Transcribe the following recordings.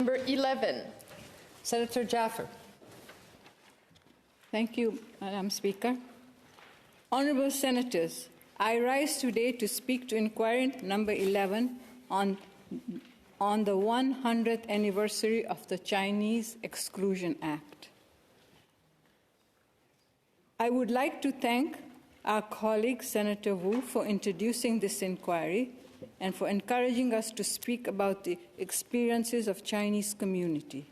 Number 11, Senator Jaffer. Thank you, Madam Speaker. Honourable Senators, I rise today to speak to inquiry number 11 on the 100th anniversary of the Chinese Exclusion Act. I would like to thank our colleague Senator Wu for introducing this inquiry and for encouraging us to speak about the experiences of Chinese community.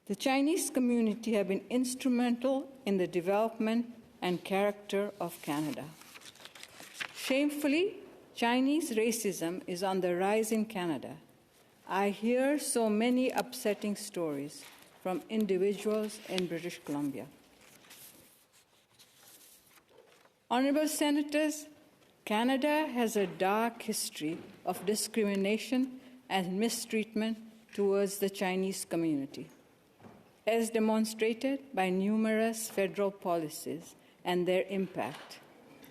The Chinese community have been instrumental in the development and character of Canada. Shamefully, Chinese racism is on the rise in Canada. I hear so many upsetting stories from individuals in British Columbia. Honourable Senators, Canada has a dark history of discrimination and mistreatment towards the Chinese community, as demonstrated by numerous federal policies and their impact,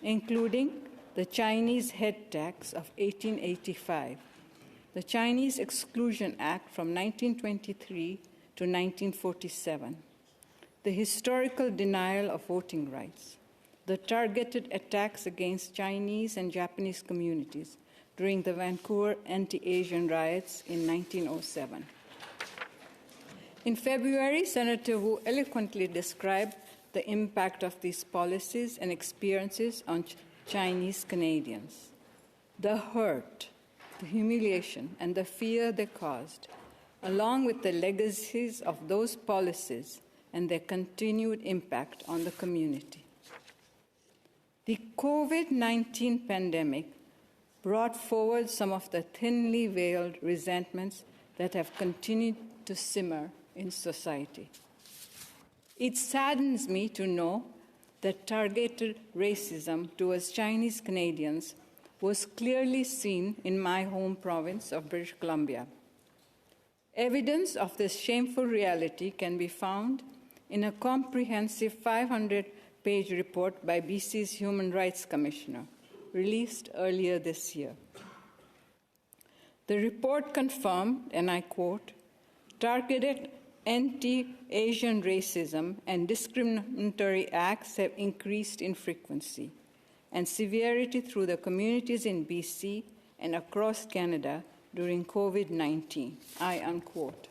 including the Chinese head tax of 1885, the Chinese Exclusion Act from 1923 to 1947, the historical denial of voting rights, the targeted attacks against Chinese and Japanese communities during the Vancouver anti-Asian riots in 1907. In February, Senator Wu eloquently described the impact of these policies and experiences on Chinese Canadians. The hurt, the humiliation, and the fear they caused, along with the legacies of those policies and their continued impact on the community. The COVID-19 pandemic brought forward some of the thinly veiled resentments that have continued to simmer in society. It saddens me to know that targeted racism towards Chinese Canadians was clearly seen in my home province of British Columbia. Evidence of this shameful reality can be found in a comprehensive 500-page report by BC's Human Rights Commissioner, released earlier this year. The report confirmed, and I quote, "Targeted anti-Asian racism and discriminatory acts have increased in frequency and severity through the communities in BC and across Canada during COVID-19, I unquote.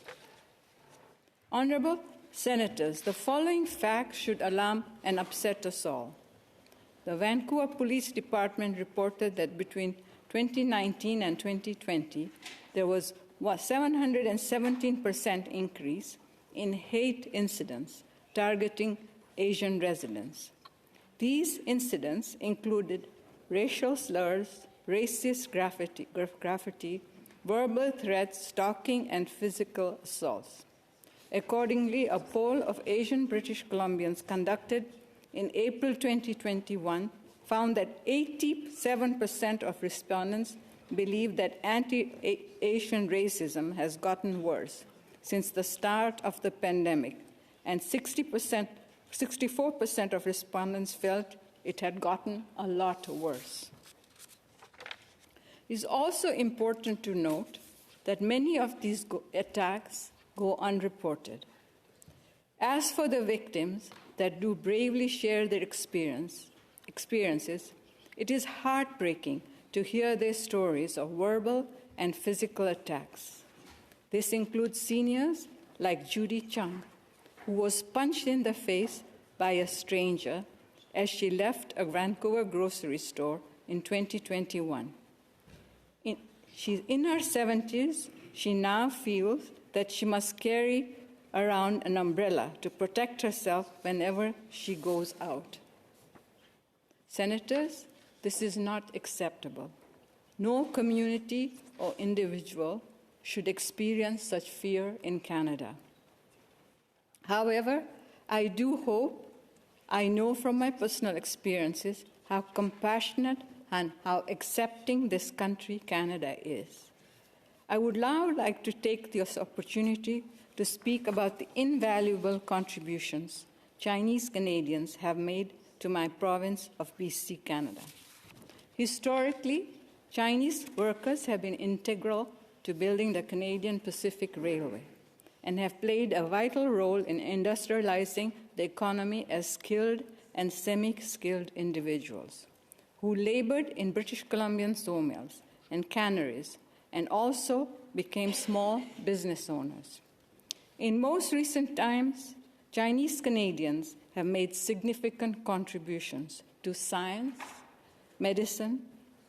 Honourable Senators, the following facts should alarm and upset us all. The Vancouver Police Department reported that between 2019 and 2020, there was a 717% increase in hate incidents targeting Asian residents. These incidents included racial slurs, racist graffiti, verbal threats, stalking, and physical assaults. Accordingly, a poll of Asian British Columbians conducted in April 2021 found that 87% of respondents believe that anti-Asian racism has gotten worse since the start of the pandemic, and 64% of respondents felt it had gotten a lot worse. It is also important to note that many of these attacks go unreported. As for the victims that do bravely share their experiences, it is heartbreaking to hear their stories of verbal and physical attacks. This includes seniors like Judy Chung, who was punched in the face by a stranger as she left a Vancouver grocery store in 2021. She's in her 70s. She now feels that she must carry around an umbrella to protect herself whenever she goes out. Senators, this is not acceptable. No community or individual should experience such fear in Canada. However, I do hope, I know from my personal experiences how compassionate and how accepting this country, Canada, is. I would now like to take this opportunity to speak about the invaluable contributions Chinese Canadians have made to my province of BC, Canada. Historically, Chinese workers have been integral to building the Canadian Pacific Railway and have played a vital role in industrializing the economy as skilled and semi-skilled individuals who labored in British Columbian sawmills and canneries and also became small business owners. In most recent times, Chinese Canadians have made significant contributions to science, medicine,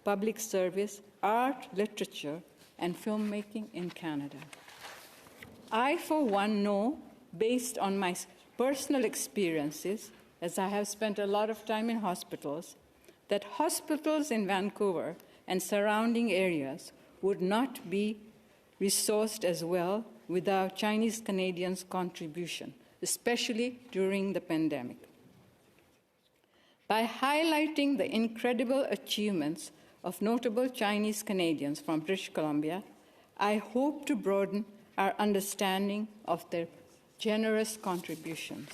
public service, art, literature, and filmmaking in Canada. I, for one, know, based on my personal experiences, as I have spent a lot of time in hospitals, that hospitals in Vancouver and surrounding areas would not be resourced as well without Chinese Canadians' contribution, especially during the pandemic. By highlighting the incredible achievements of notable Chinese Canadians from British Columbia, I hope to broaden our understanding of their generous contributions.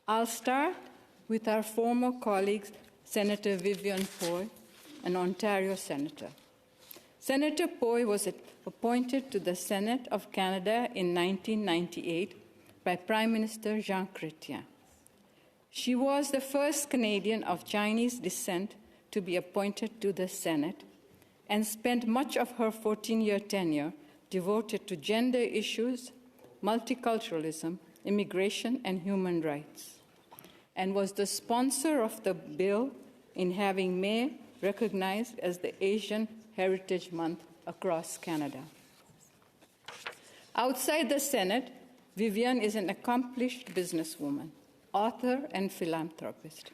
I'll start with our former colleague, Senator Vivian Poy, an Ontario senator. Senator Poy was appointed to the Senate of Canada in 1998 by Prime Minister Jean Chrétien. She was the first Canadian of Chinese descent to be appointed to the Senate and spent much of her 14-year tenure devoted to gender issues, multiculturalism, immigration, and human rights, and was the sponsor of the bill in having May recognized as the Asian Heritage Month across Canada. Outside the Senate, Vivian is an accomplished businesswoman, author, and philanthropist,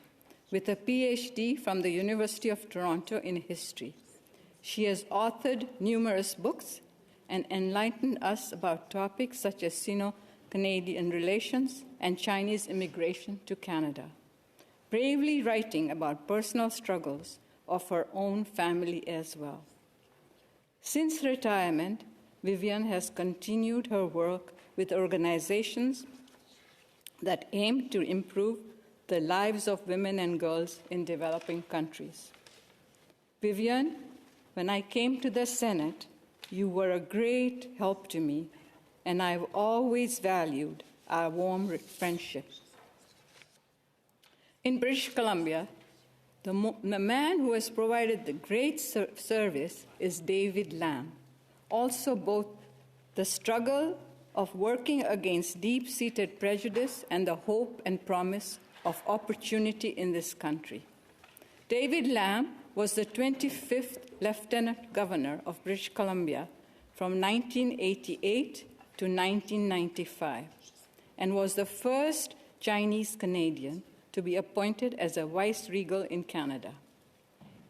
with a PhD from the University of Toronto in history. She has authored numerous books and enlightened us about topics such as Sino-Canadian relations and Chinese immigration to Canada, bravely writing about personal struggles of her own family as well. Since retirement, Vivian has continued her work with organizations that aim to improve the lives of women and girls in developing countries. Vivian, when I came to the Senate, you were a great help to me, and I've always valued our warm friendship. In British Columbia, the man who has provided the great service is David Lam. Also, both the struggle of working against deep-seated prejudice and the hope and promise of opportunity in this country. David Lam was the 25th Lieutenant Governor of British Columbia from 1988 to 1995 and was the first Chinese Canadian to be appointed as a vice-regal in Canada.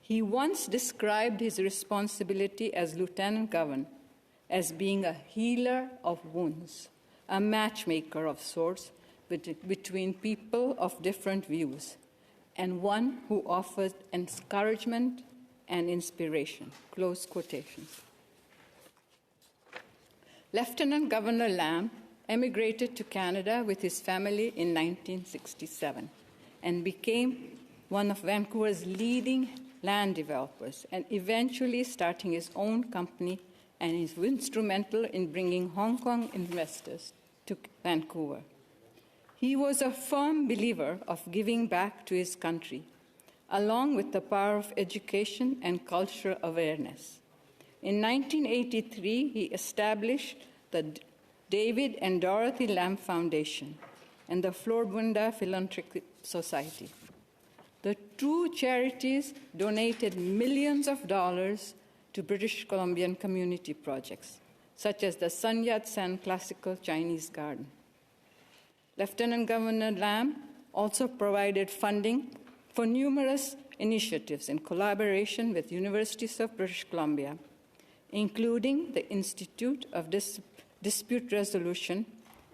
He once described his responsibility as Lieutenant Governor as being a healer of wounds, a matchmaker of sorts between people of different views, and one who offers encouragement and inspiration, close quotations. Lieutenant Governor Lam emigrated to Canada with his family in 1967 and became one of Vancouver's leading land developers, and eventually starting his own company, and is instrumental in bringing Hong Kong investors to Vancouver. He was a firm believer of giving back to his country, along with the power of education and cultural awareness. In 1983, he established the David and Dorothy Lam Foundation and the Florbunda Philanthropic Society. The two charities donated millions of dollars to British Columbian community projects, such as the Sun Yat-sen Classical Chinese Garden. Lieutenant Governor Lam also provided funding for numerous initiatives in collaboration with universities of British Columbia, including the Institute of Dispute Resolution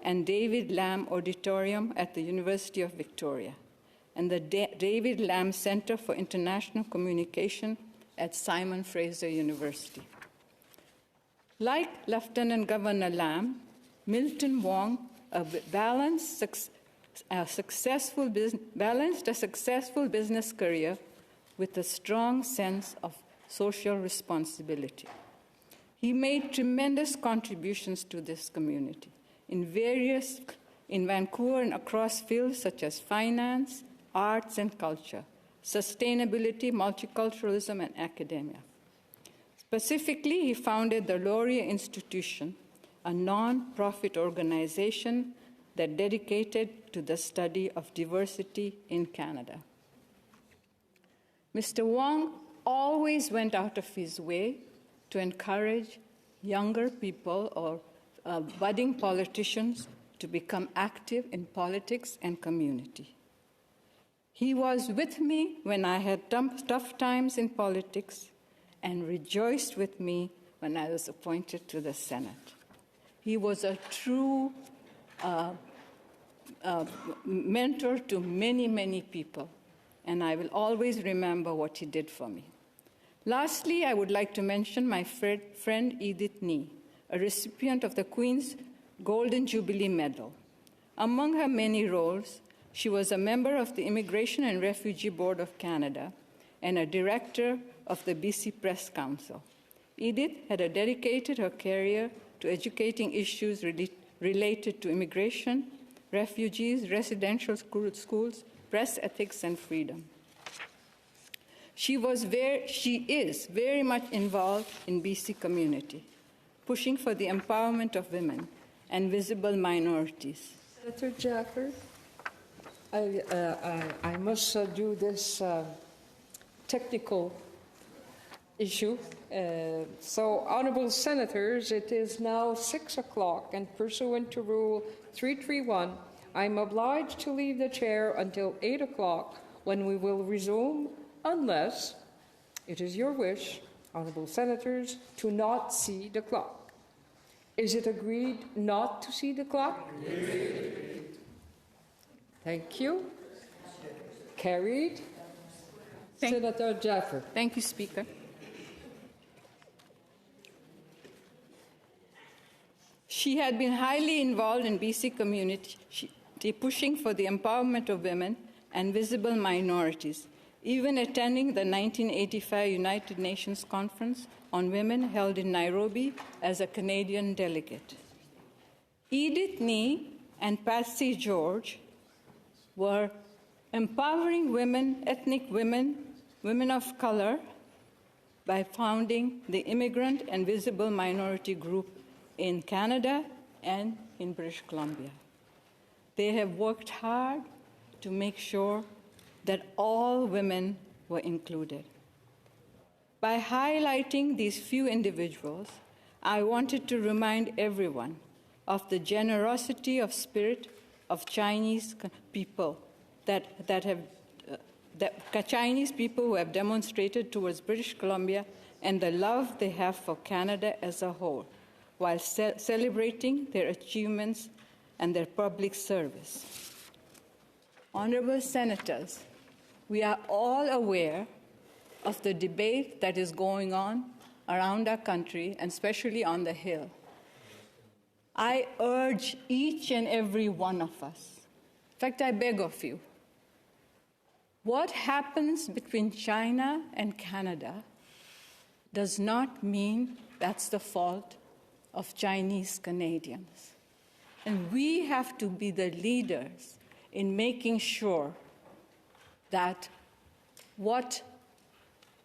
and David Lam Auditorium at the University of Victoria, and the David Lam Center for International Communication at Simon Fraser University. Like Lieutenant Governor Lam, Milton Wong balanced a successful business career with a strong sense of social responsibility. He made tremendous contributions to this community in Vancouver and across fields such as finance, arts and culture, sustainability, multiculturalism, and academia. Specifically, he founded the Laurier Institution, a non-profit organization that dedicated to the study of diversity in Canada. Mr. Wong always went out of his way to encourage younger people or budding politicians to become active in politics and community. He was with me when I had tough times in politics and rejoiced with me when I was appointed to the Senate. He was a true mentor to many, many people, and I will always remember what he did for me. Lastly, I would like to mention my friend Edith Nee, a recipient of the Queen's Golden Jubilee Medal. Among her many roles, she was a member of the Immigration and Refugee Board of Canada and a director of the BC Press Council. Edith had dedicated her career to educating issues related to immigration, refugees, residential schools, press ethics, and freedom. She is very much involved in BC community, pushing for the empowerment of women and visible minorities. Senator Jaffer, I must do this technical issue. So, honorable senators, it is now 6 o'clock, and pursuant to Rule 331, I'm obliged to leave the chair until 8 o'clock, when we will resume, unless it is your wish, honorable senators, to not see the clock. Is it agreed not to see the clock? Thank you. Carried. Senator Jaffer. Thank you, Speaker. She had been highly involved in BC community, pushing for the empowerment of women and visible minorities, even attending the 1985 United Nations Conference on Women held in Nairobi as a Canadian delegate. Edith Nee and Patsy George were empowering women, ethnic women, women of color, by founding the Immigrant and Visible Minority Group in Canada and in British Columbia. They have worked hard to make sure that all women were included. By highlighting these few individuals, I wanted to remind everyone of the generosity of spirit of Chinese people Chinese people who have demonstrated towards British Columbia and the love they have for Canada as a whole, while celebrating their achievements and their public service. Honorable Senators, we are all aware of the debate that is going on around our country, and especially on the Hill. I urge each and every one of us, in fact, I beg of you, what happens between China and Canada does not mean that's the fault of Chinese Canadians. And we have to be the leaders in making sure that what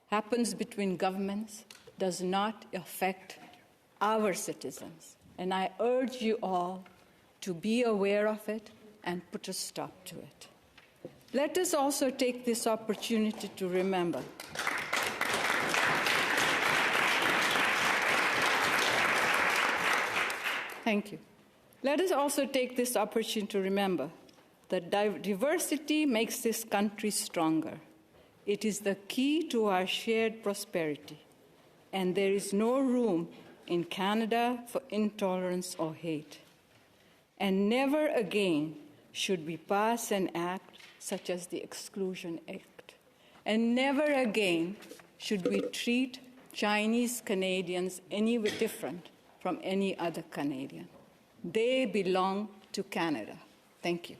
happens between governments does not affect our citizens. And I urge you all to be aware of it and put a stop to it. Let us also take this opportunity to remember Thank you. Let us also take this opportunity to remember that diversity makes this country stronger. It is the key to our shared prosperity, and there is no room in Canada for intolerance or hate. And never again should we pass an act such as the Exclusion Act. And never again should we treat Chinese Canadians any different from any other Canadian. They belong to Canada. Thank you.